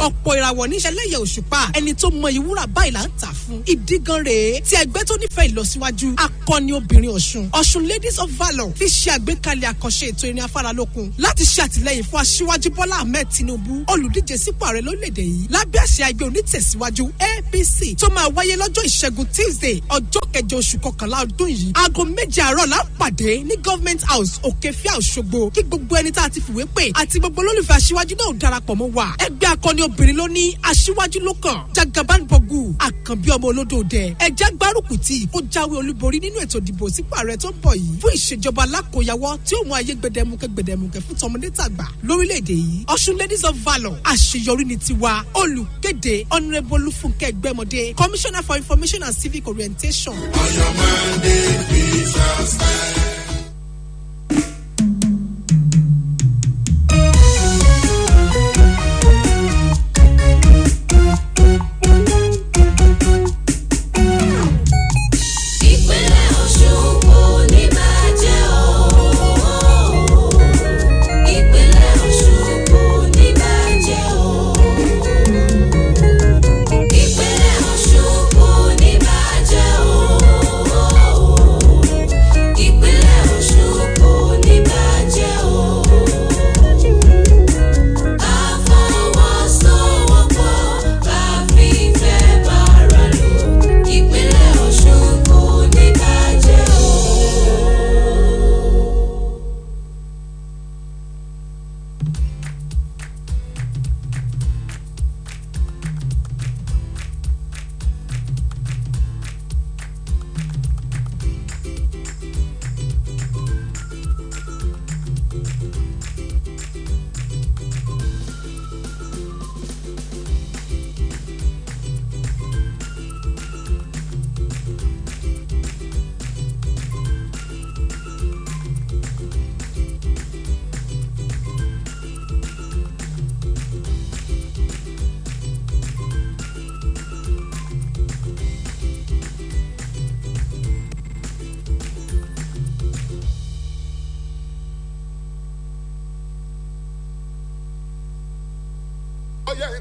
ọ̀pọ̀ ìràwọ̀ níṣẹ́ lẹ́yẹ òṣùpá ẹni tó mọ ìwúrà báyìí là ń tà fún. ìdí gan rèé tí ẹgbẹ́ tó nífẹ̀ẹ́ ìlọsíwájú akọni obìnrin Ọ̀ṣun Ladies of Valor fi ṣe àgbékalẹ̀ àkànṣe ètò ìrìn afáralókun láti ṣe àtìlẹ́yìn fún aṣíwájú Bọ́lá Ahmed Tinubu olùdíje sípò ààrẹ lórílẹ̀‐èdè yìí lábẹ́ àṣẹ ẹgbẹ́ onítẹ̀síwájú APC tó máa wáyé lọ́jọ́ ìṣẹ́gun Tuesday ọjọ́ 8 oṣù kọkànlá ọdún yìí aago 7 àárọ̀ la pàdé ní Government House Òkèfíà Òṣogbo kí gbogbo ẹni tá a ti fìwé pè àti gbogbo olólùfẹ́ aṣíwájú náà darapọ̀ mọ́ wa ẹgbẹ́ akọni obìnrin ló ní aṣíwájú ló kàn Jagaban Bogu àkànbí ọmọ olódòdẹ ẹjẹ gbárùkù tí ó jáwé olúborí nínú ètò ìdìbò sípò ààrẹ tó ń bọ̀ yìí fún ìṣèjọba alákòyawọ́ tí ó mú ayé gbẹdẹmukẹ fún tọmọdé tàgbà lórílẹ̀‐èdè yìí Ọ̀ṣun Ladies of Valor àṣeyọrí ni tiwa olùkéde Honourable Fúnkẹ́ Gbẹ́mọdé Commissioner for Information and Civic Orientation. Ọ̀yọ́ Monday we shall stand.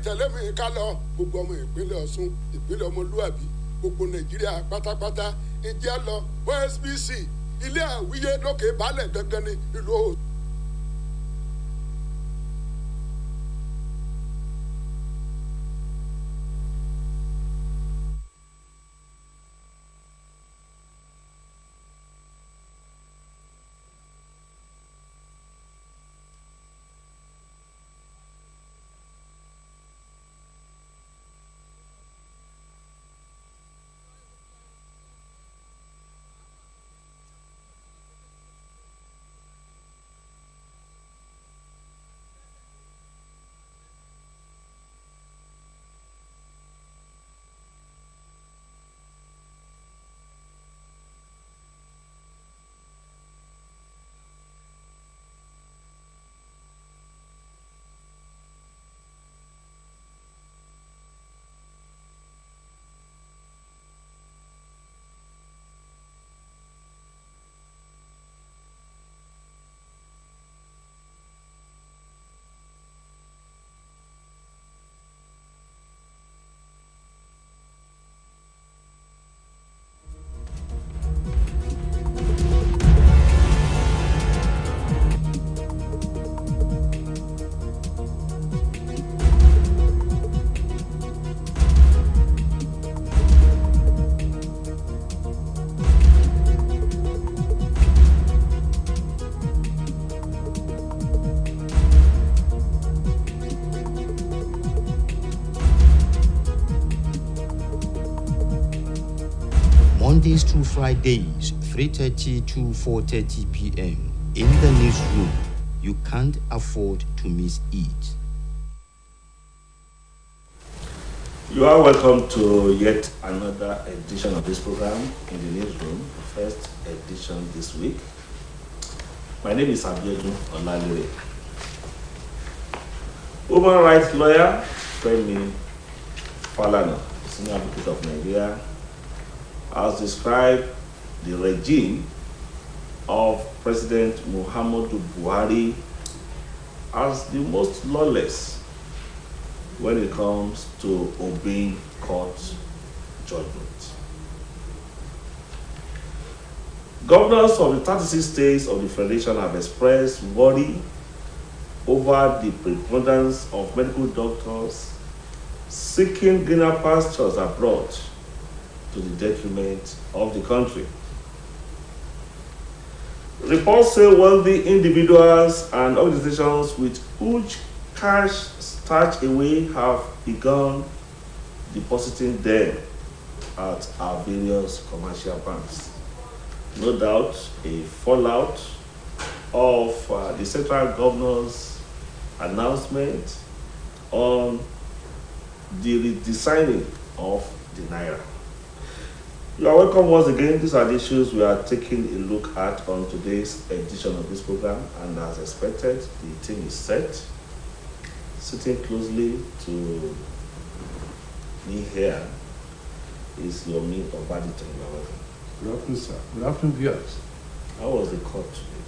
tẹ̀lé mi ká lọ gbogbo ọmọ ìpínlẹ̀ Ọ̀ṣun ìpínlẹ̀ ọmọlúwàbí gbogbo Nàìjíríà pátápátá ìjẹ́ lọ OSBC ilé àwíyé lókè balẹ̀ gangan ní ìlú Ọ̀ṣun. Mondays through Fridays, 3:30 to 4:30 p.m. in the newsroom. You can't afford to miss it. You are welcome to yet another edition of this program in the newsroom, the first edition this week. My name is Abiodun Olalere. Human rights lawyer, Femi Falana, Senior Advocate of Nigeria, has described the regime of President Muhammadu Buhari as the most lawless when it comes to obeying court judgment. Governors of the 36 states of the Federation have expressed worry over the preponderance of medical doctors seeking greener pastures abroad to the detriment of the country. Reports say wealthy individuals and organizations with huge cash stashed away have begun depositing them at our various commercial banks. No doubt a fallout of the central governor's announcement on the redesigning of the Naira. You are welcome once again. These are the issues we are taking a look at on today's edition of this program, and as expected, the team is set. Sitting closely to me here is Yomi Obaditon. Good afternoon, sir. Good afternoon, viewers. How was the court today?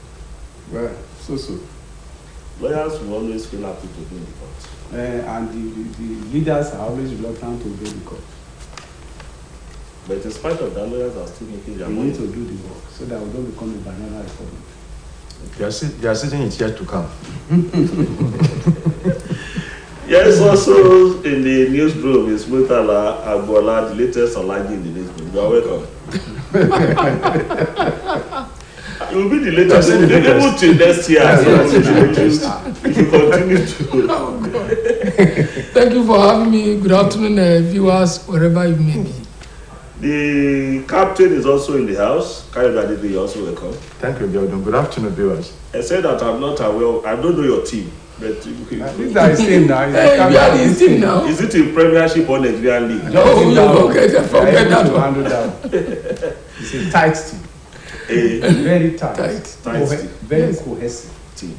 Well, so. Lawyers will always feel happy to be in the court. And the leaders are always reluctant to obey the court. But in spite of that, lawyers are still making their We money. need to do the work so that we don't become a banana republic. They are sitting in yet to come. Yes, also in the newsroom is Mutala Agbola, the latest Olaji in the newsroom. You are welcome. You will be the latest, even till next year. If you continue to. Oh, God. Thank you for having me. Good afternoon, viewers, wherever you may be. The captain is also in the house. Kayode you also welcome. Thank you, Biodun. Good afternoon, viewers. I said that I'm not aware. I don't know your team, but These are his team now. Hey, we are his team now. is it in Premiership or Nigerian League? No, forget that one. Handle that. It's a tight team. A Very tight. tight team. Very cohesive. Team.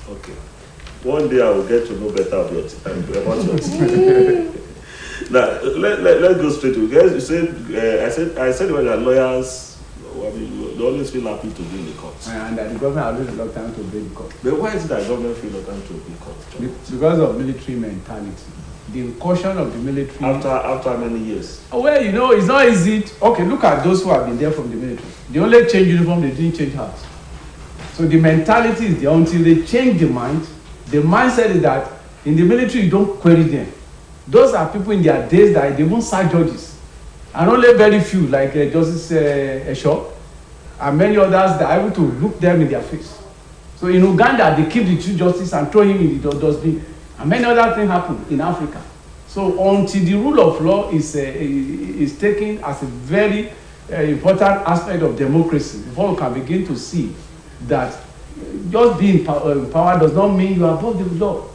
Okay. One day I will get to know better about your team. Now let's go straight to it. Guys, you said I said when the lawyers, they always feel happy to be in the court. And the government are always reluctant to obey the court. But why is it that government feel reluctant to obey court? Because of military mentality. The incursion of the military. After many years. Well, you know, it's not easy. Okay, look at those who have been there from the military. They only change uniform, they didn't change hearts. So the mentality is there until they change the mind. The mindset is that in the military, you don't query them. Those are people in their days that they won't serve judges. And only very few, like Justice Esho, and many others that are able to look them in their face. So in Uganda, they keep the chief justice and throw him in the dustbin. And many other things happen in Africa. So until the rule of law is taken as a very important aspect of democracy, before we can begin to see that just being in power does not mean you are above the law.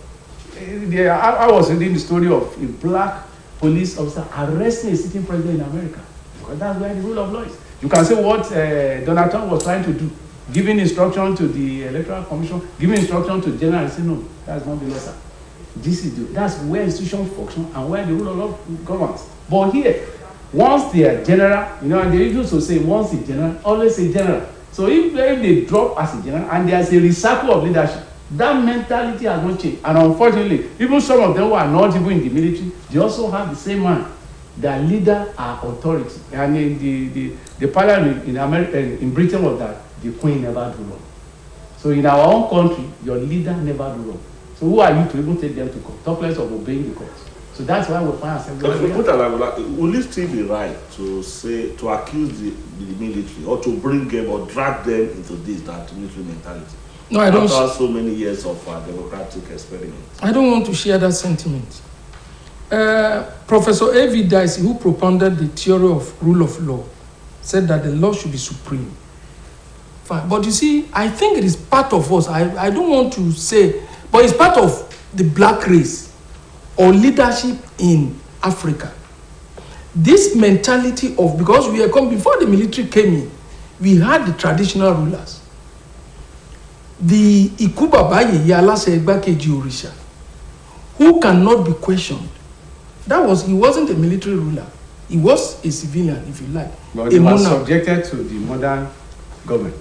I was reading the story of a black police officer arresting a sitting president in America. Because that's where the rule of law is. You can say what Donald Trump was trying to do, giving instruction to the Electoral Commission, giving instruction to the general, and say no, that's not the law, sir. That's where institutions function and where the rule of law governs. But here, once they are general, you know, and they used to say once a general, always a general. So if they drop as a general and there's a recycle of leadership, that mentality has not changed. And unfortunately, even some of them who are not even in the military, they also have the same mind. Their leader are authority. And in the parliament in America, in Britain was that the queen never do wrong. So in our own country, your leader never do wrong. So who are you to even take them to court? Talk less of obeying the court. So that's why we find ourselves. Will it still be right to accuse the military or to bring them or drag them into that military mentality? No, I don't. After so many years of democratic experiment. I don't want to share that sentiment. Professor A.V. Dicey, who propounded the theory of rule of law, said that the law should be supreme. Fine. But you see, I think it is part of us. I don't want to say, but it's part of the black race or leadership in Africa. This mentality of, because we are come before the military came in, we had the traditional rulers. The Ikubabaye Yalase Egbakeji Orisha, who cannot be questioned. He wasn't a military ruler. He was a civilian, if you like. But he was subjected to the modern government.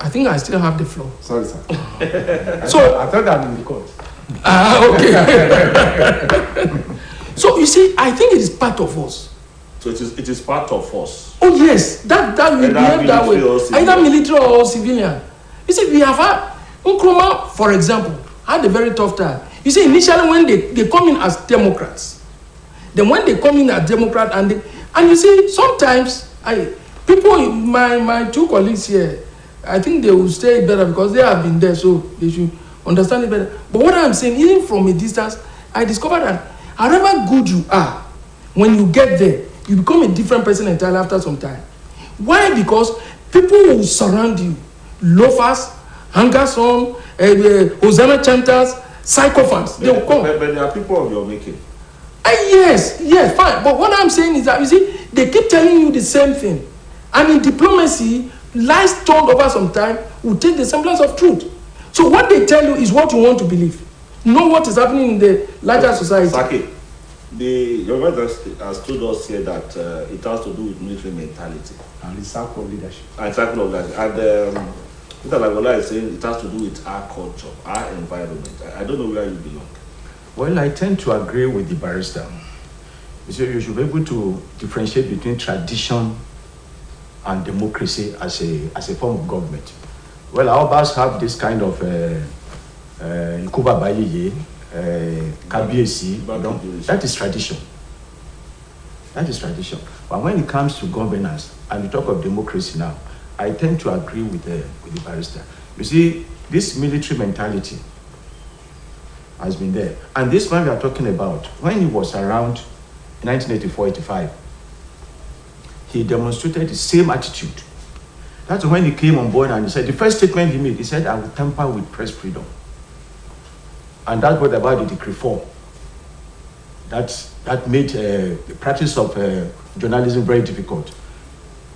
I think I still have the floor. Sorry, sir. So I thought that in the court. Okay. So you see, I think it is part of us. So it is part of us. Oh yes, that we behave that way. Either military or civilian. You see, we have had Nkrumah, for example, had a very tough time. You see, initially when they come in as Democrats, then when they come in as Democrat and you see, sometimes my two colleagues here, I think they will say it better because they have been there, so they should understand it better. But what I'm saying, even from a distance, I discovered that however good you are, when you get there, you become a different person entirely after some time. Why? Because people will surround you. Loafers, hangers-on, Hosanna chanters, sycophants. They will come. But there are people of your making. Yes, fine. But what I'm saying is that, you see, they keep telling you the same thing. And in diplomacy, lies told over some time will take the semblance of truth. So what they tell you is what you want to believe. Know what is happening in the larger society. Saki, your brother has told us here that it has to do with military mentality. And the circle of leadership. And circle of leadership. And Mr. Lagola is saying it has to do with our culture, our environment. I don't know where you belong. Well, I tend to agree with the barrister. You should be able to differentiate between tradition and democracy as a form of government. Well, our bars have this kind of Kuba Bayeye, Kabiesi, that is tradition. That is tradition. But when it comes to governance, and we talk of democracy now, I tend to agree with the barrister. You see, this military mentality has been there. And this man we are talking about, when he was around in 1984-85, he demonstrated the same attitude. That's when he came on board and he said, the first statement he made, he said, I will tamper with press freedom. And that was about the decree 4. That made the practice of journalism very difficult.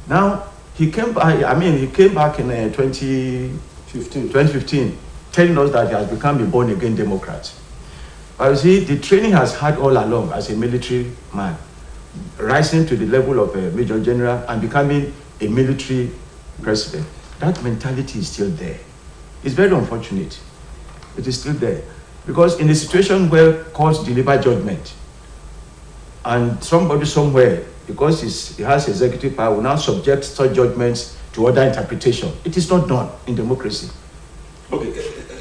Now, he came back in 2015, telling us that he has become a born-again Democrat. But you see, the training has had all along as a military man, rising to the level of a major general and becoming a military president. That mentality is still there. It's very unfortunate. It is still there. Because in a situation where courts deliver judgment, and somebody somewhere, because he has executive power, will now subject such judgments to other interpretation. It is not done in democracy. Okay,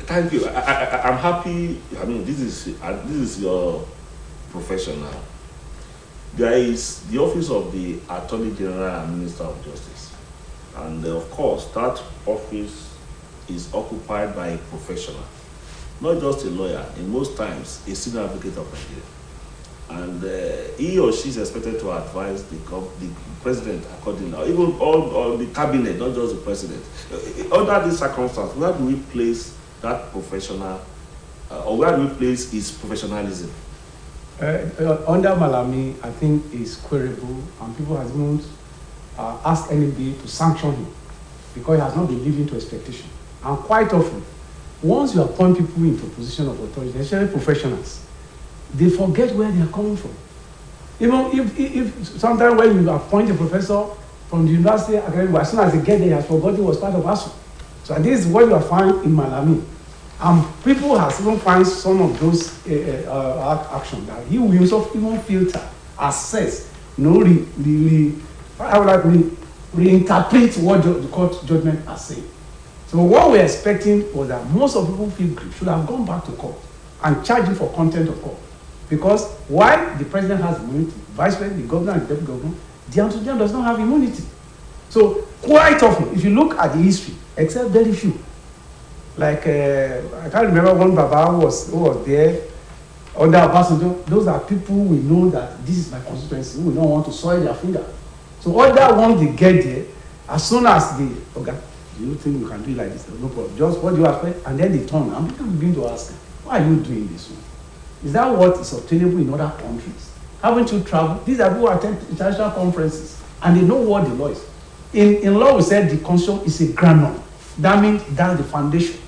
thank you. I'm happy. I mean, this is your profession now. There is the office of the Attorney General and Minister of Justice, and of course, that office is occupied by a professional, not just a lawyer. In most times, a senior advocate of Nigeria. And he or she is expected to advise the president accordingly, or even all the cabinet, not just the president. Under this circumstance, where do we place that professional, or where do we place his professionalism? Under Malami, I think is queryable, and people have not asked anybody to sanction him because he has not been living to expectation. And quite often, once you appoint people into a position of authority, especially professionals, they forget where they are coming from. Even if sometimes when you appoint a professor from the university, as soon as they get there, he has forgotten he was part of ASU. So this is what you are finding in Malami. People have even find some of those actions that he will himself even filter, assess, reinterpret what the court judgment has said. So what we're expecting was that most of people feel grief should have gone back to court and charged him for contempt of court. Because while the president has immunity, vice president, the governor, and the deputy governor, the attorney general does not have immunity. So quite often, if you look at the history, except very few, like I can't remember one Baba who was there under Obasanjo. Those are people we know that this is my constituency. We don't want to soil their finger. So other ones they get there, as soon as they do you think you can do it like this? No problem. Just what do you expect? And then they turn and people begin to ask, why are you doing this one? Is that what is obtainable in other countries? Haven't you traveled? These are people who attend international conferences and they know what the law is. In law, we said the constitution is a grammar. That means that's the foundation.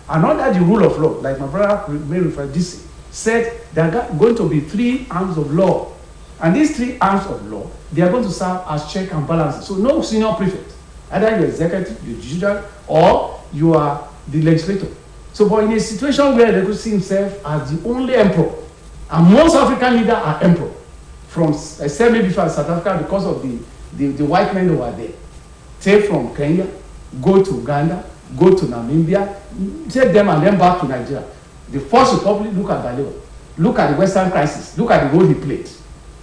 And under the rule of law, like my brother may refer this, said there are going to be 3 arms of law. And these 3 arms of law, they are going to serve as check and balances. So no senior prefect Either you're executive, you're judicial, or you are the legislator. So, but in a situation where they could see himself as the only emperor, and most African leaders are emperor, from except maybe from South Africa because of the white men who are there. Take from Kenya, go to Uganda, go to Namibia, take them and then back to Nigeria. The First Republic, look at Balewa, look at the Western crisis, look at the role he played.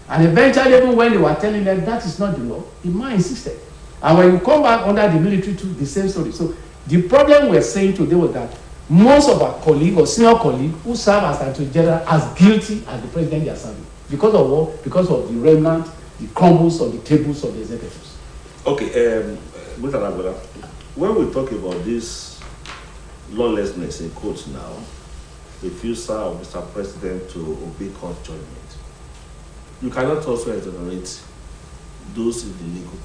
And eventually, even when they were telling them that is not the law, the man insisted. And when you come back under the military too, the same story. So the problem we're saying today was that most of our colleagues or senior colleagues who serve as Attorney General as guilty as the president they are serving. Because of what? Because of the remnant, the crumbles of the tables of the executives. Okay, Mr. Lagola, when we talk about this lawlessness in courts now, refusal of Mr. President to obey court judgment, you cannot also exonerate those in the legal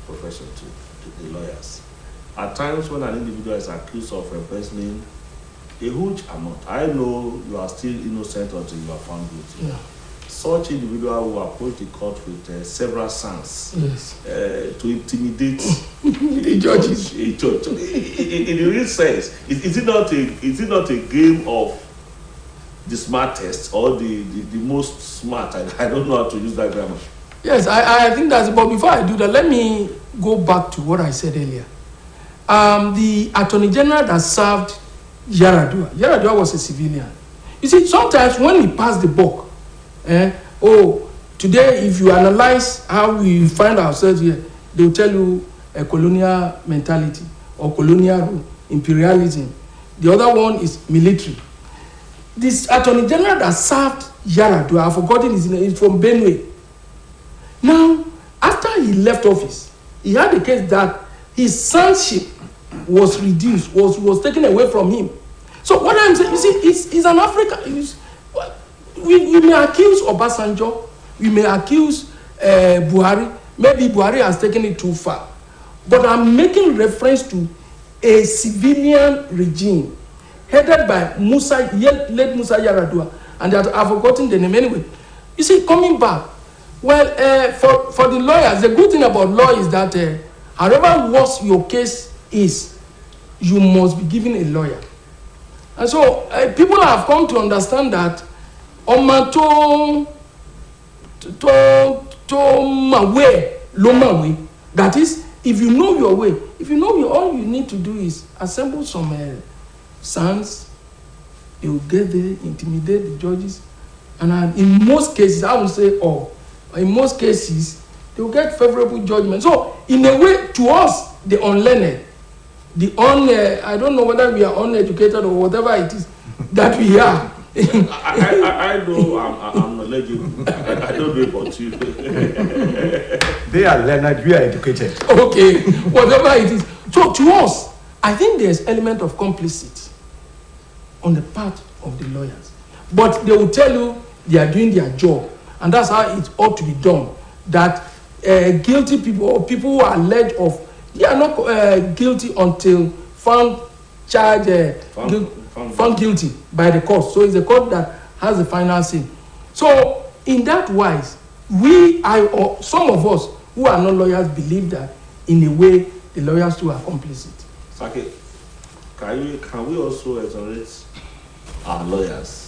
profession to the lawyers. At times when an individual is accused of embezzling a huge amount, I know you are still innocent until you are found guilty. Yeah. Such individual will approach the court with several sons to intimidate the judges. A judge. In the real sense, is it not a game of the smartest or the most smart? I don't know how to use that grammar. Yes, I think that's, but before I do that, let me go back to what I said earlier. The Attorney General that served Yaradua was a civilian. You see, sometimes when we pass the buck, today if you analyze how we find ourselves here, they will tell you a colonial mentality or colonial rule, imperialism. The other one is military. This Attorney General that served Yaradua, I've forgotten his name, is from Benue. Now, after he left office, he had a case that his sonship was reduced, was taken away from him. So what I'm saying, you see, he's an African. We may accuse Obasanjo, we may accuse Buhari. Maybe Buhari has taken it too far. But I'm making reference to a civilian regime headed by late Musa Yaradua, and that I've forgotten the name anyway. You see, coming back, well, for the lawyers, the good thing about law is that however worse your case is, you must be given a lawyer. And so people have come to understand that that is, if you know your way, all you need to do is assemble some sons, they will get there, intimidate the judges, and in most cases, I would say in most cases, they will get favorable judgment. So, in a way, to us, the unlearned, I don't know whether we are uneducated or whatever it is that we are. I know I'm knowledgeable. I don't know about you. They are learned, we are educated. Okay, whatever it is. So, to us, I think there's element of complicity on the part of the lawyers. But they will tell you they are doing their job. And that's how it ought to be done. That guilty people or people who are alleged of, they are not guilty until found guilty by the court. So it's the court that has the final say. So in that wise, or some of us who are not lawyers believe that in a way the lawyers too are complicit. Sake, can we also exonerate our lawyers?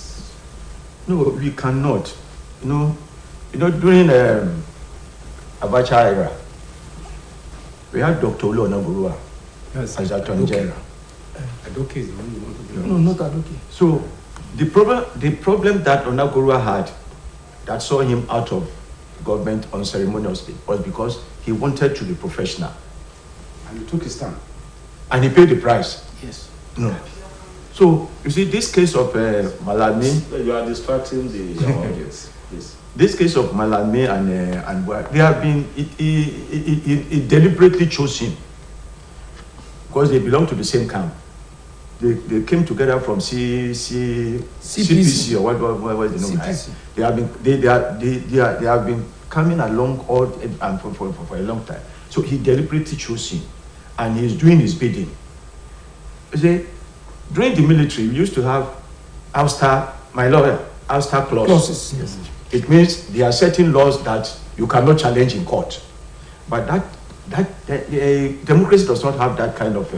No, we cannot. You know, during Abacha era, we had Dr. Olu Onagurua as Attorney General. Adoke is the one you want to do. No, not Adoke. So the problem that Onagurua had that saw him out of government unceremoniously was because he wanted to be professional. And he took his stand. And he paid the price. Yes. No. So you see, this case of Malami. You are distracting the audience. Please. This case of Malami and they have been, it deliberately chose him because they belong to the same camp. They came together from CPC or what is the name? They have been coming along for a long time. So he deliberately chose him, and he is doing his bidding. You see, during the military, we used to have ouster clauses. Yes. It means there are certain laws that you cannot challenge in court. But democracy does not have that kind of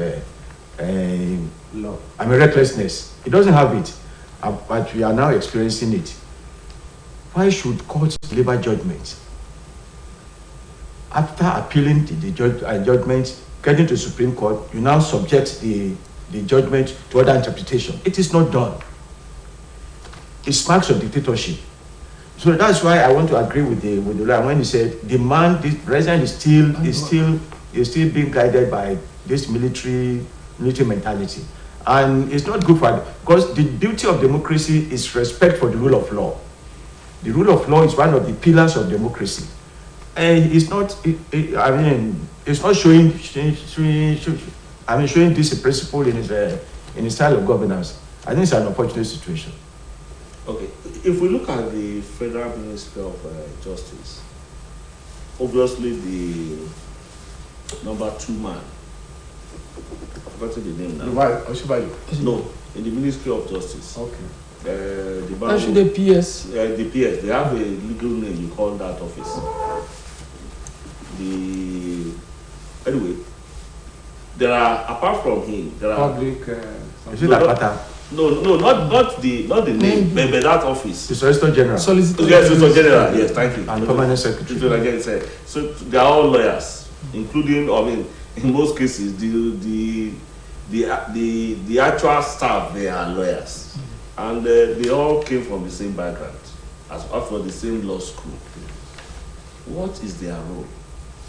Law. recklessness. It doesn't have it, but we are now experiencing it. Why should courts deliver judgments after appealing the judgment, getting to Supreme Court? You now subject the judgment to other interpretation. It is not done. It's marks of dictatorship. So that's why I want to agree with the lawyer when he said the president is still being guided by this military mentality, and it's not good for it, because the beauty of democracy is respect for the rule of law. The rule of law is one of the pillars of democracy, and it's not. It's not showing this principle in his style of governance. I think it's an unfortunate situation. Okay, if we look at the Federal Ministry of Justice, obviously the number 2 man, I've forgotten the name now. No, in the Ministry of Justice. Okay. That should be PS. The PS, they have a legal name, you call that office. Anyway, there are, apart from him, there are... Public... Is it that pattern? No, not the name, but that office. The Solicitor General. Yes, Solicitor General. Yes, thank you. And Permanent Secretary. Again said. So they are all lawyers, including, in most cases, the actual staff, they are lawyers, and they all came from the same background, as after the same law school. What is their role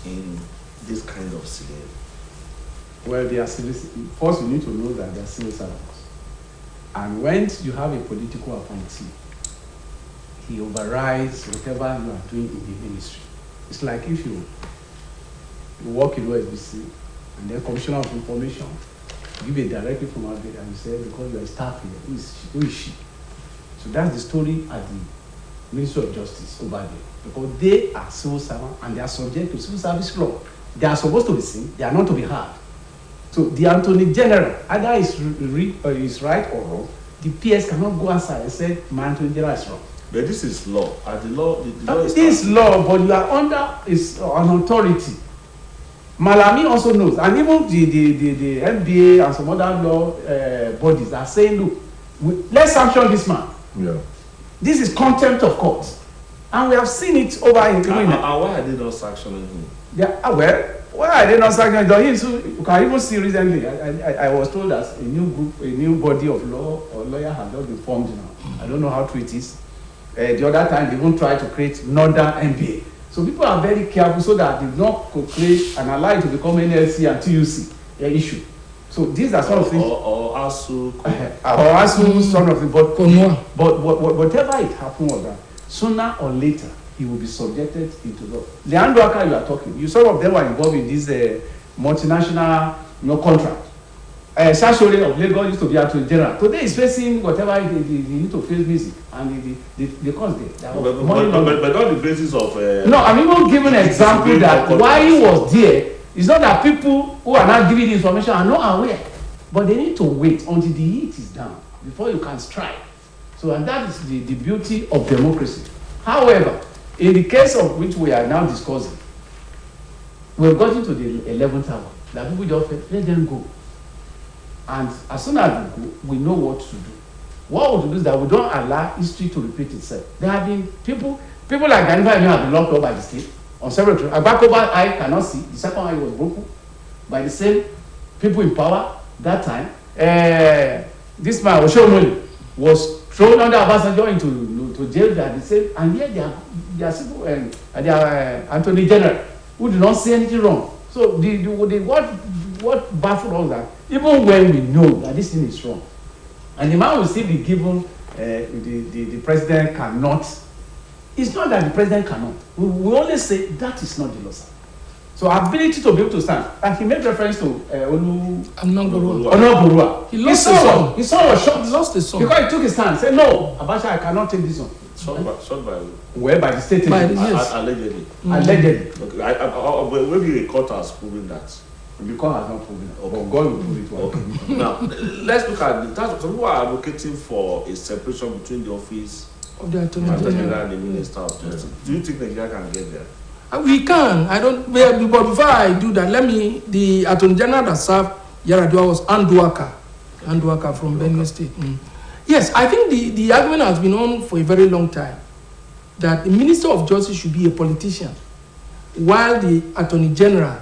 in this kind of scenario? Well, they are first you need to know that they are civil servants. And when you have a political appointee, he overrides whatever you are doing in the ministry. It's like if you work in OSBC and then Commissioner of Information give a directive from out there and you say, because you are a staff here, who is she? So that's the story at the Ministry of Justice over there. Because they are civil servants and they are subject to civil service law. They are supposed to be seen, they are not to be heard. So the Attorney General, either is right or wrong, the PS cannot go outside and say, my Attorney General is wrong. But this is law. And the law This is law, but you are under an authority. Malami also knows, and even the NBA and some other law bodies are saying, look, let's sanction this man. Yeah. This is contempt of court. And we have seen it over in why are they not sanctioning him? Yeah, well, why are they not sanctioning him? You can even see recently, I was told that a new body of law or lawyer has just been formed now. I don't know how true it is. The other time, they won't try to create another NBA. So people are very careful so that they don't create and allow it to become NLC and TUC issue. So these are some of things. Or ASU. Or ASU, some of things. But whatever it happened was that sooner or later, he will be subjected into law. Leandro Aka, you are talking. Some of them were involved in this multinational contract. Sashore of Lagos used to be Attorney General. Today he's facing whatever he need to face music and the cost there. But on the basis of... no, I'm even giving an example that why he was there. It's not that people who are not giving the information are not aware. But they need to wait until the heat is down before you can strike. So, and that is the beauty of democracy. However, in the case of which we are now discussing, we've gotten to the 11th hour. That people just let them go. And as soon as we go, we know what to do. What we do is that we don't allow history to repeat itself. There have been people like Ganifa have been locked up by the state on several occasions. Agbakoba eye cannot see. The second eye was broken by the same people in power that time. This man, Oshomole, was thrown under Obasanjo into jail by the same, and yet they are civil and they are Attorney General who do not say anything wrong. So what baffled us that even when we know that this thing is wrong, and the man will still be given the president cannot. It's not that the president cannot. We only say that is not the law. So ability to be able to stand. And he made reference to Onoborua. He lost his son. His son was shot. He lost his son. Because he took his stand. He said, no, Abacha, I cannot take this one. Shot by well, by the state. Allegedly. Allegedly. Okay. Maybe the court has proven that. The court has not proven it. Okay. God will prove it. Okay. Now, let's look at the some people are advocating for a separation between the office of the Attorney General and the Minister of Justice. Do you think Nigeria can get there? We can. I don't. But before I do that, the Attorney General that served Yaradua was Anduaka from Benue State. Yes, I think the argument has been on for a very long time that the Minister of Justice should be a politician, while the Attorney General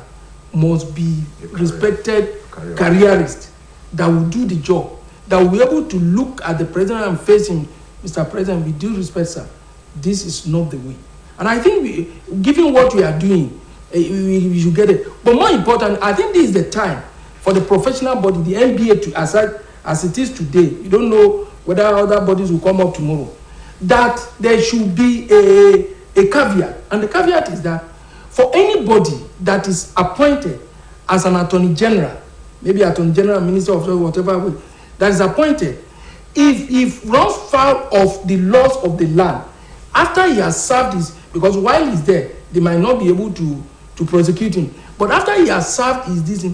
must be respected careerist that will do the job, that will be able to look at the president and face him, Mr. President, with due respect, sir, this is not the way. And I think, given what we are doing, we should get it. But more important, I think this is the time for the professional body, the NBA, to as it is today. You don't know whether other bodies will come up tomorrow. That there should be a caveat, and the caveat is that for anybody that is appointed as an Attorney General, maybe Attorney General, Minister of Justice, whatever way, that is appointed, if runs foul of the laws of the land, after he has served his, because while he's there, they might not be able to prosecute him. But after he has served his this,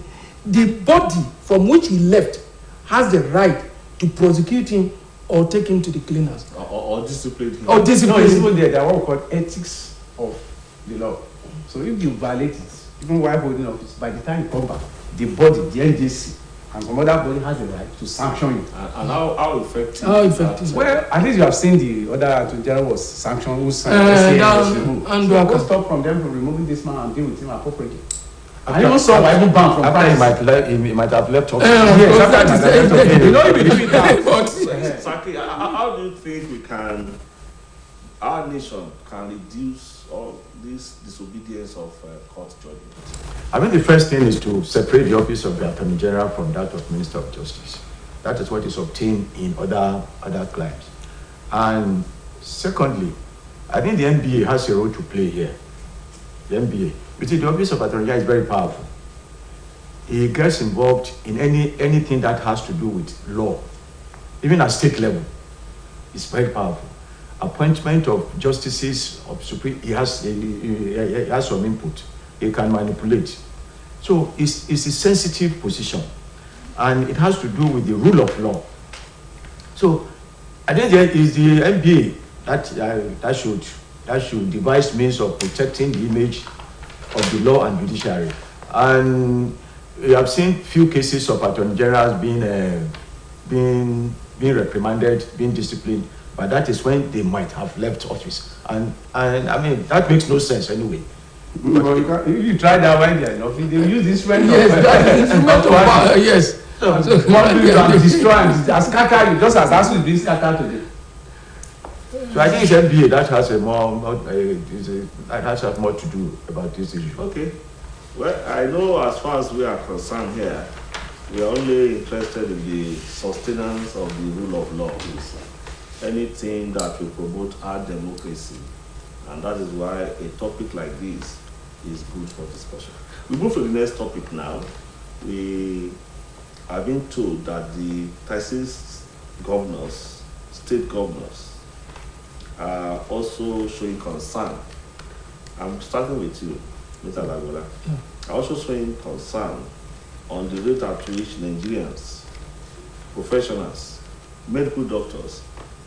the body from which he left has the right to prosecute him or take him to the cleaners. Or discipline him. No, it's even there. There are what we call ethics of the law. So if you violate it, even while holding office, by the time you come back, the body, the NJC, and some other body has the right to sanction you. And how effective? How effective? Well, at least you have seen the other Attorney General was sanctioned, who was removed. And So go stop from them from removing this man and deal with him appropriately. After- I even saw Bible ban from After France. he might have left office. Yes, after he might have left office. You know, if you do it now. But Exactly. How do you think our nation can reduce all this disobedience of court judgment? I mean, the first thing is to separate the office of the Attorney General from that of Minister of Justice. That is what is obtained in other climes. And secondly, I think the NBA has a role to play here. The NBA. You see, the office of Attorney General is very powerful. He gets involved in anything that has to do with law, even at state level. It's very powerful. Appointment of justices of Supreme, he has some input. He can manipulate. So it's a sensitive position, and it has to do with the rule of law. So I think there is the NBA that should devise means of protecting the image of the law and judiciary. And we have seen few cases of Attorney Generals being reprimanded, being disciplined, but that is when they might have left office. And I mean, that makes no sense anyway. Well, if you try that when they are in office, they will use this instrument instrument of power, yes. So, destroy and scatter you, just as ASU is being scattered today. So I think it's NBA that has that has more to do about this issue. Okay. Well, I know as far as we are concerned here, we are only interested in the sustenance of the rule of law. Anything that will promote our democracy. And that is why a topic like this is good for discussion. We move to the next topic now. We have been told that the Texas governors, state governors, are also showing concern. I'm starting with you, Mr. Lagola. Are also showing concern on the rate at which Nigerians, professionals, medical doctors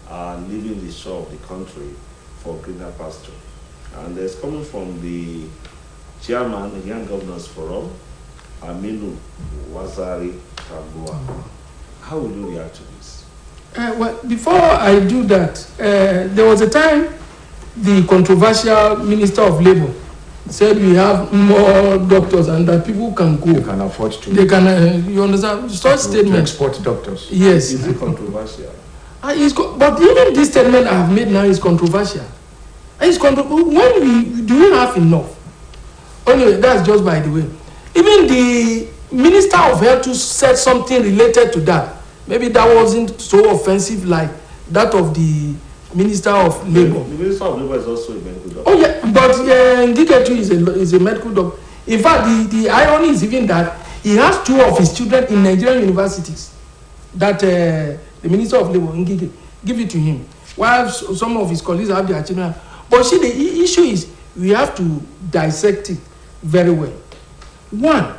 are leaving the shore of the country for greener pasture. And there's coming from the chairman of the Young Governors Forum, Aminu Wazari Tambua. How will you react to this? Well, before I do that, there was a time the controversial Minister of Labour said we have more doctors and that people can go. They can afford to. They can, you understand? Such statement. Export doctors. Yes. Is it controversial? But even this statement I have made now is controversial. When do we have enough? Anyway, that's just by the way. Even the Minister of Health said something related to that. Maybe that wasn't so offensive like that of the Minister of Labour. The Minister of Labour is also a medical doctor. Oh yeah, but Ngiketu is a medical doctor. In fact, the irony is even that he has two of his children in Nigerian universities. That the Minister of Labour, Ngike, give it to him. While some of his colleagues have their children. But see, the issue is we have to dissect it very well. One,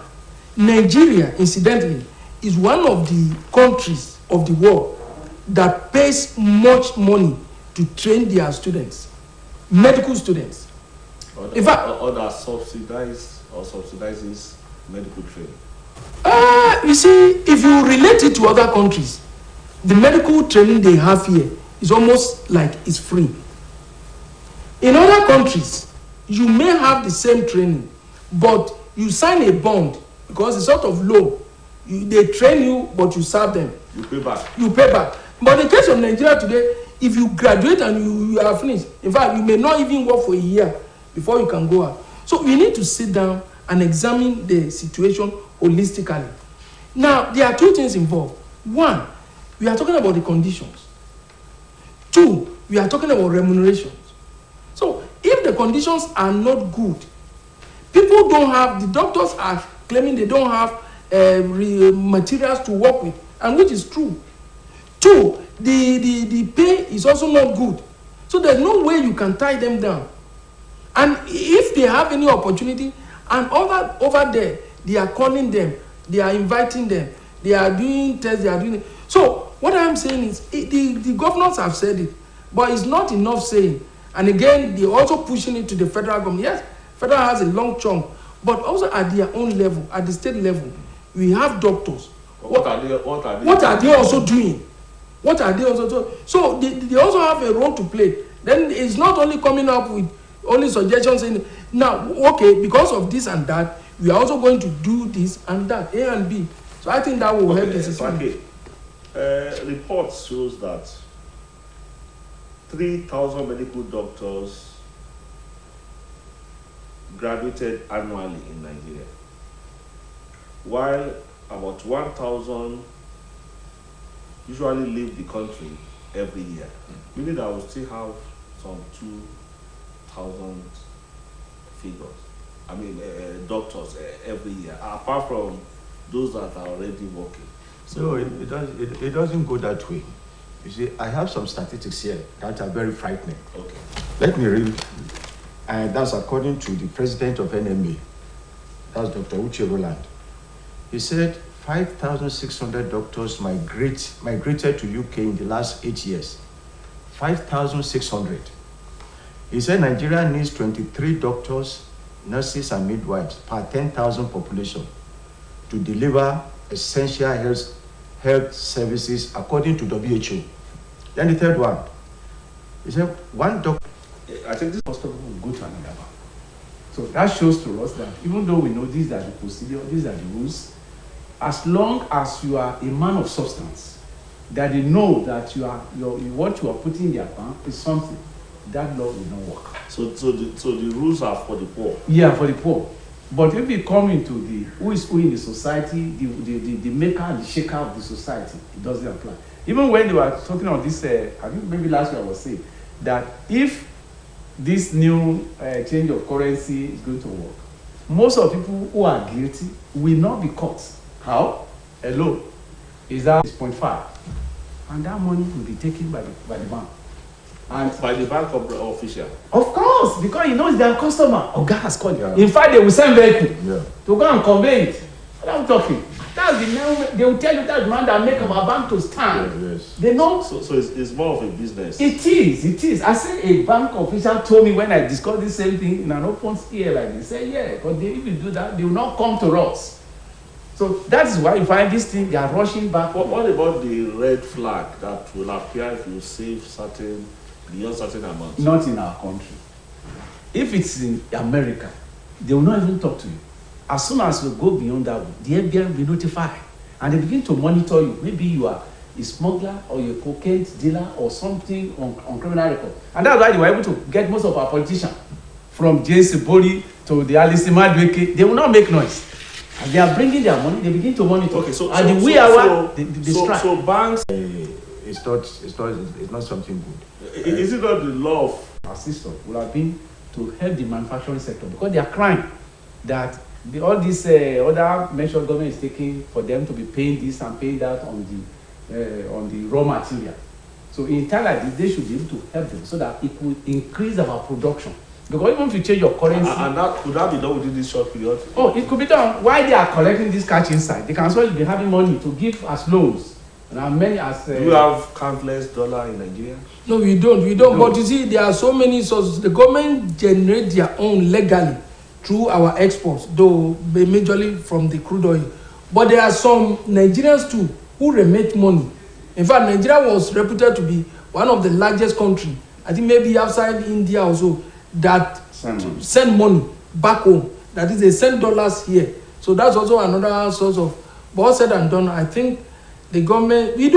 Nigeria, incidentally, is one of the countries of the world that pays much money to train their students, medical students. Or, In fact, or that subsidizes medical training. You see, if you relate it to other countries, the medical training they have here is almost like it's free. In other countries, you may have the same training, but you sign a bond because it's sort of low. They train you, but you serve them. You pay back. You pay back. But in the case of Nigeria today, if you graduate and you are finished, in fact, you may not even work for a year before you can go out. So we need to sit down and examine the situation holistically. Now, there are two things involved. One, we are talking about the conditions. Two, we are talking about remunerations. So, if the conditions are not good, people don't have, the doctors are claiming they don't have materials to work with, and which is true. Two, the pay is also not good. So there's no way you can tie them down. And if they have any opportunity, and over there, they are calling them, they are inviting them, they are doing tests, they are doing it. So what I'm saying is, the governors have said it, but it's not enough saying. And again, they're also pushing it to the federal government. Yes, federal has a long chunk, but also at their own level, at the state level, we have doctors. What are they also doing? What are they also doing? So they also have a role to play. Then it's not only coming up with only suggestions saying, now, okay, because of this and that, we are also going to do this and that, A and B. So I think that will help the system. Reports shows that 3,000 medical doctors graduated annually in Nigeria, while about 1,000 usually leave the country every year. Meaning that we still have some 2,000 figures. I mean, doctors every year, apart from those that are already working. So no, it doesn't go that way. You see, I have some statistics here that are very frightening. Okay. Let me read. And that's according to the president of NMA. That's Dr. Uche Roland. He said 5,600 doctors migrated to UK in the last 8 years. 5,600. He said Nigeria needs 23 doctors, nurses, and midwives per 10,000 population to deliver essential health services according to WHO. Then the third one, he said one doctor. I think this hospital will go to another one. So that shows to us that even though we know these are the procedure, these are the rules, as long as you are a man of substance, that they know that what you are putting in their bank is something, that law will not work. So the rules are for the poor. Yeah, for the poor. But if we come into the who is who in the society, the maker and the shaker of the society, it doesn't apply. Even when they were talking on this, I think maybe last year I was saying that if this new change of currency is going to work, most of the people who are guilty will not be caught. How? Hello, is that 0.5, and that money will be taken by the bank. And by the bank official. Of course, because he knows their customer. Oh, God has called you. Yeah. In fact, they will send vehicle to go and convey it. What I'm talking. That's the man. They will tell you that man that make our bank to stand. Yeah, yes. They know. So it's more of a business. It is. I said a bank official told me when I discussed the same thing in an open ear like this. Say yeah, but if you do that, they will not come to us. So that is why you find this thing. They are rushing back. What about the red flag that will appear if you save beyond certain amounts? Not in our country. If it's in America, they will not even talk to you. As soon as you go beyond that, the FBI will be notified and they begin to monitor you. Maybe you are a smuggler or you're a cocaine dealer or something on criminal record. And that's why they were able to get most of our politicians, from James Bori to the Alice Madweke. They will not make noise. And they are bringing their money, they begin to monitor. Okay, so banks. It's not something good. Is it not the law of our system would have been to help the manufacturing sector, because they are crying that all these other measures government is taking for them to be paying this and paying that on the raw material. So in time like this, they should be able to help them so that it will increase our production. Because even if you change your currency, and that could that be done within this short period? Oh, it could be done. While they are collecting this cash inside, they can as well be having money to give as loans Now many as Do you have countless dollar in Nigeria? No, we don't. But you see, there are so many sources. The government generate their own legally through our exports, though majorly from the crude oil. But there are some Nigerians too who remit money. In fact, Nigeria was reputed to be one of the largest countries, I think maybe outside India also, that send money back home. That is, they send dollars here. So that's also another source of, but all said and done, I think the government, we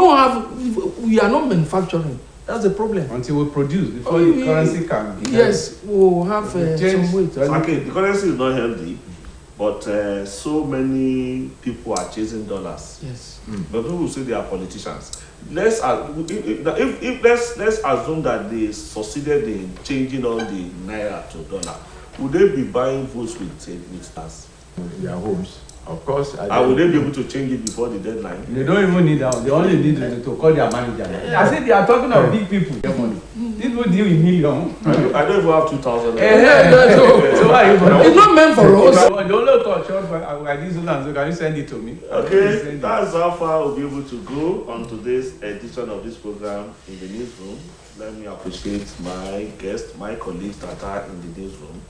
are not manufacturing. That's the problem. Until we produce, before the currency can be. Yes, we'll have some weight. Okay, the currency is not healthy, but so many people are chasing dollars. Yes. But people will say they are politicians. Let's assume that they succeeded in changing all the naira to dollar. Would they be buying votes with us? Their homes. Of course. And will they be able to change it before the deadline? They don't even need that. They only need to call their manager. I said they are talking of big people. People deal in millions. I don't even have 2,000. So why you? It's not meant for us. The only thought short by this land, so can you send it to me? Okay, that's how far we'll be able to go on today's edition of this program in the newsroom. Let me appreciate my guests, my colleagues that are in the newsroom.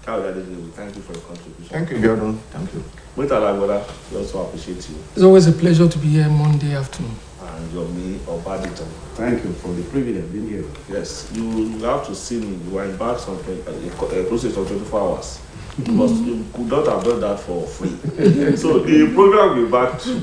Thank you for your contribution. Thank you, Gordon. Thank you. We also appreciate you. It's always a pleasure to be here Monday afternoon. And Yomi Obaditon. Thank you for the privilege of being here. Yes, you have to see me. You are in back on a process of 24 hours. You could not have done that for free. So the program will be back to